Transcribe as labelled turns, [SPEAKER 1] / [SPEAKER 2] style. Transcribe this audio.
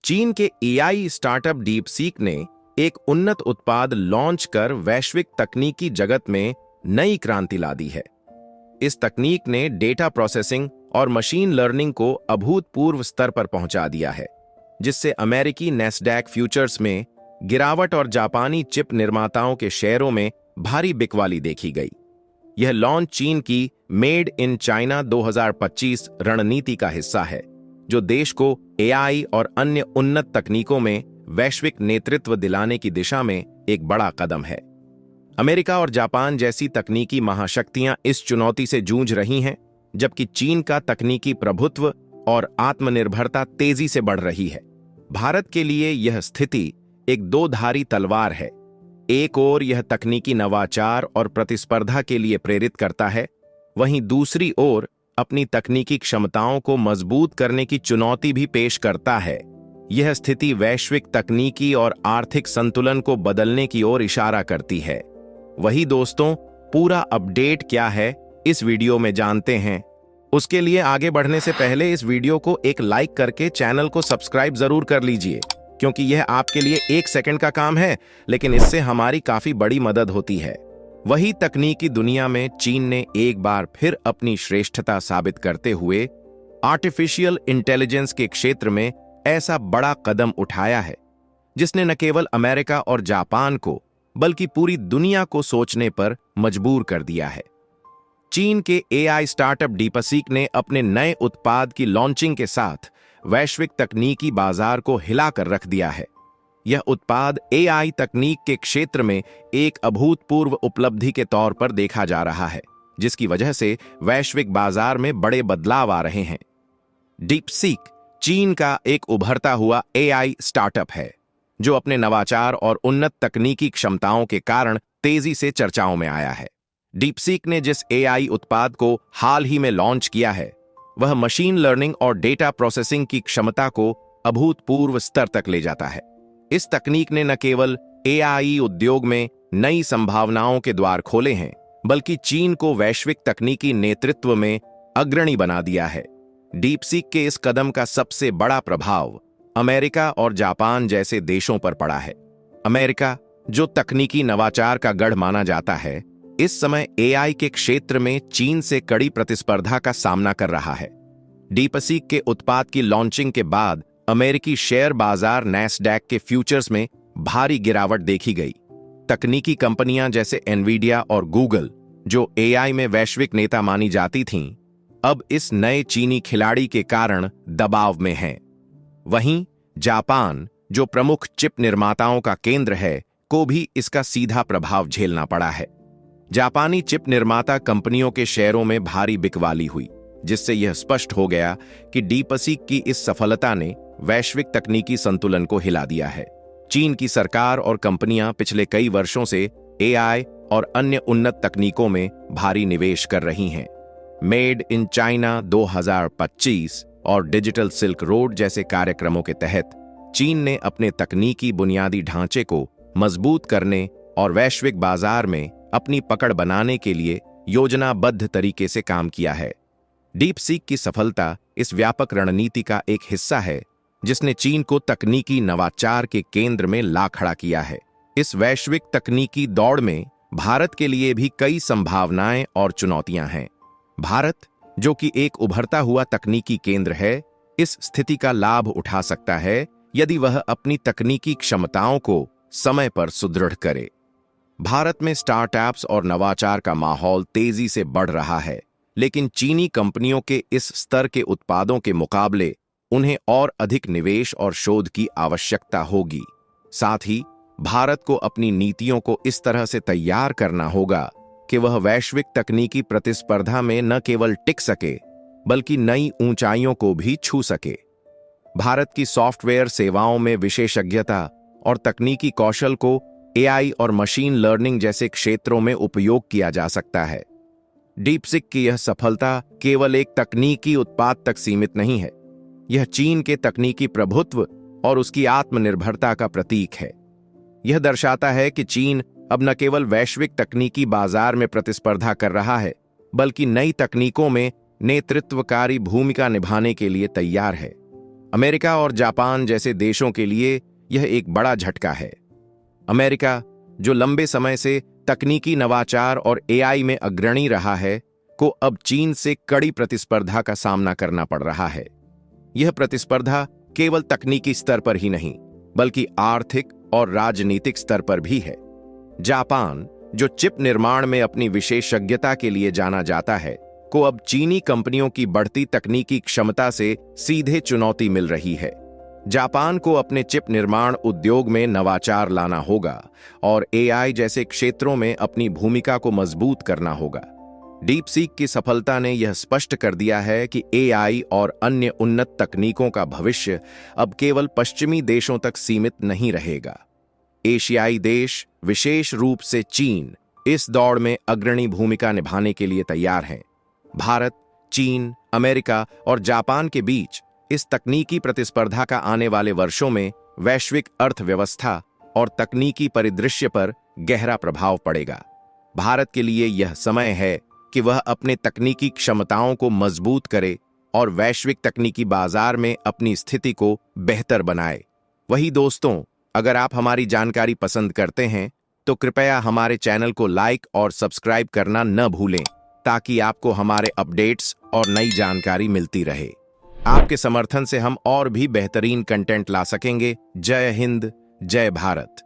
[SPEAKER 1] चीन के AI startup DeepSeek ने एक उन्नत उत्पाद लॉन्च कर वैश्विक तकनीकी जगत में नई क्रांति ला दी है। इस तकनीक ने डेटा प्रोसेसिंग और मशीन लर्निंग को अभूतपूर्व स्तर पर पहुंचा दिया है, जिससे अमेरिकी नैस्डैक फ्यूचर्स में गिरावट और जापानी चिप निर्माताओं के शेयरों में भारी बिकवाली देखी गई। यह लॉन्च चीन की मेड इन चाइना 2025 रणनीति का हिस्सा है, जो देश को एआई और अन्य उन्नत तकनीकों में वैश्विक नेतृत्व दिलाने की दिशा में एक बड़ा कदम है। अमेरिका और जापान जैसी तकनीकी महाशक्तियां इस चुनौती से जूझ रही हैं, जबकि चीन का तकनीकी प्रभुत्व और आत्मनिर्भरता तेजी से बढ़ रही है। भारत के लिए यह स्थिति एक दो-धारी तलवार है। एक ओर यह तकनीकी नवाचार और प्रतिस्पर्धा के लिए प्रेरित करता है, वहीं दूसरी ओर अपनी तकनीकी क्षमताओं को मजबूत करने की चुनौती भी पेश करता है। यह स्थिति वैश्विक तकनीकी और आर्थिक संतुलन को बदलने की ओर इशारा करती है। वही दोस्तों, पूरा अपडेट क्या है इस वीडियो में जानते हैं। उसके लिए आगे बढ़ने से पहले इस वीडियो को एक लाइक करके चैनल को सब्सक्राइब जरूर कर लीजिए, क्योंकि यह आपके लिए 1 सेकंड का काम है, लेकिन इससे हमारी काफी बड़ी मदद होती है। वही तकनीकी दुनिया में चीन ने एक बार फिर अपनी श्रेष्ठता साबित करते हुए आर्टिफिशियल इंटेलिजेंस के क्षेत्र में ऐसा बड़ा कदम उठाया है, जिसने न केवल अमेरिका और जापान को बल्कि पूरी दुनिया को सोचने पर मजबूर कर दिया है। चीन के एआई स्टार्टअप डीपसीक ने अपने नए उत्पाद की लॉन्चिंग के साथ वैश्विक तकनीकी बाजार को हिलाकर रख दिया है। यह उत्पाद एआई तकनीक के क्षेत्र में एक अभूतपूर्व उपलब्धि के तौर पर देखा जा रहा है, जिसकी वजह से वैश्विक बाजार में बड़े बदलाव आ रहे हैं। डीपसीक चीन का एक उभरता हुआ एआई स्टार्टअप है, जो अपने नवाचार और उन्नत तकनीकी क्षमताओं के कारण तेजी से चर्चाओं में आया है। डीपसीक ने जिस एआई उत्पाद को हाल ही में लॉन्च किया है, वह मशीन लर्निंग और डेटा प्रोसेसिंग की क्षमता को अभूतपूर्व स्तर तक ले जाता है। इस तकनीक ने न केवल एआई उद्योग में नई संभावनाओं के द्वार खोले हैं, बल्कि चीन को वैश्विक तकनीकी नेतृत्व में अग्रणी बना दिया है। डीपसीक के इस कदम का सबसे बड़ा प्रभाव अमेरिका और जापान जैसे देशों पर पड़ा है। अमेरिका, जो तकनीकी नवाचार का गढ़ माना जाता है, इस समय एआई के क्षेत्र में चीन से कड़ी प्रतिस्पर्धा का सामना कर रहा है। डीपसीक के उत्पाद की लॉन्चिंग के बाद अमेरिकी शेयर बाजार नैस्डैक के फ्यूचर्स में भारी गिरावट देखी गई। तकनीकी कंपनियां जैसे एनवीडिया और गूगल, जो एआई में वैश्विक नेता मानी जाती थीं, अब इस नए चीनी खिलाड़ी के कारण दबाव में हैं। वहीं जापान, जो प्रमुख चिप निर्माताओं का केंद्र है, को भी इसका सीधा प्रभाव झेलना पड़ा है। जापानी चिप निर्माता कंपनियों के शेयरों में भारी बिकवाली हुई, जिससे यह स्पष्ट हो गया कि डीपसीक की इस सफलता ने वैश्विक तकनीकी संतुलन को हिला दिया है। चीन की सरकार और कंपनियां पिछले कई वर्षों से एआई और अन्य उन्नत तकनीकों में भारी निवेश कर रही हैं। मेड इन चाइना 2025 और डिजिटल सिल्क रोड जैसे कार्यक्रमों के तहत चीन ने अपने तकनीकी बुनियादी ढांचे को मजबूत करने और वैश्विक बाजार में अपनी पकड़ बनाने के लिए योजनाबद्ध तरीके से काम किया है। डीपसीक की सफलता इस व्यापक रणनीति का एक हिस्सा है, जिसने चीन को तकनीकी नवाचार के केंद्र में ला खड़ा किया है। इस वैश्विक तकनीकी दौड़ में भारत के लिए भी कई संभावनाएं और चुनौतियां हैं। भारत, जो कि एक उभरता हुआ तकनीकी केंद्र है, इस स्थिति का लाभ उठा सकता है यदि वह अपनी तकनीकी क्षमताओं को समय पर सुदृढ़ करे। भारत में स्टार्टअप्स और नवाचार का माहौल तेजी से बढ़ रहा है, लेकिन चीनी कंपनियों के इस स्तर के उत्पादों के मुकाबले उन्हें और अधिक निवेश और शोध की आवश्यकता होगी। साथ ही भारत को अपनी नीतियों को इस तरह से तैयार करना होगा कि वह वैश्विक तकनीकी प्रतिस्पर्धा में न केवल टिक सके, बल्कि नई ऊंचाइयों को भी छू सके। भारत की सॉफ्टवेयर सेवाओं में विशेषज्ञता और तकनीकी कौशल को एआई और मशीन लर्निंग जैसे क्षेत्रों में उपयोग किया जा सकता है। डीपसीक की यह सफलता केवल एक तकनीकी उत्पाद तक सीमित नहीं है, यह चीन के तकनीकी प्रभुत्व और उसकी आत्मनिर्भरता का प्रतीक है। यह दर्शाता है कि चीन अब न केवल वैश्विक तकनीकी बाजार में प्रतिस्पर्धा कर रहा है, बल्कि नई तकनीकों में नेतृत्वकारी भूमिका निभाने के लिए तैयार है। अमेरिका और जापान जैसे देशों के लिए यह एक बड़ा झटका है। अमेरिका, जो लंबे समय से तकनीकी नवाचार और एआई में अग्रणी रहा है, को अब चीन से कड़ी प्रतिस्पर्धा का सामना करना पड़ रहा है। यह प्रतिस्पर्धा केवल तकनीकी स्तर पर ही नहीं, बल्कि आर्थिक और राजनीतिक स्तर पर भी है। जापान, जो चिप निर्माण में अपनी विशेषज्ञता के लिए जाना जाता है, को अब चीनी कंपनियों की बढ़ती तकनीकी क्षमता से सीधे चुनौती मिल रही है। जापान को अपने चिप निर्माण उद्योग में नवाचार लाना होगा और एआई जैसे क्षेत्रों में अपनी भूमिका को मजबूत करना होगा। डीप सीक की सफलता ने यह स्पष्ट कर दिया है कि एआई और अन्य उन्नत तकनीकों का भविष्य अब केवल पश्चिमी देशों तक सीमित नहीं रहेगा। एशियाई देश, विशेष रूप से चीन, इस दौड़ में अग्रणी भूमिका निभाने के लिए तैयार हैं। भारत, चीन, अमेरिका और जापान के बीच इस तकनीकी प्रतिस्पर्धा का आने वाले वर्षों में वैश्विक अर्थव्यवस्था और तकनीकी परिदृश्य पर गहरा प्रभाव पड़ेगा। भारत के लिए यह समय है कि वह अपने तकनीकी क्षमताओं को मजबूत करे और वैश्विक तकनीकी बाजार में अपनी स्थिति को बेहतर बनाए। वही दोस्तों, अगर आप हमारी जानकारी पसंद करते हैं तो कृपया हमारे चैनल को लाइक और सब्सक्राइब करना न भूलें, ताकि आपको हमारे अपडेट्स और नई जानकारी मिलती रहे। आपके समर्थन से हम और भी बेहतरीन कंटेंट ला सकेंगे। जय हिंद, जय भारत।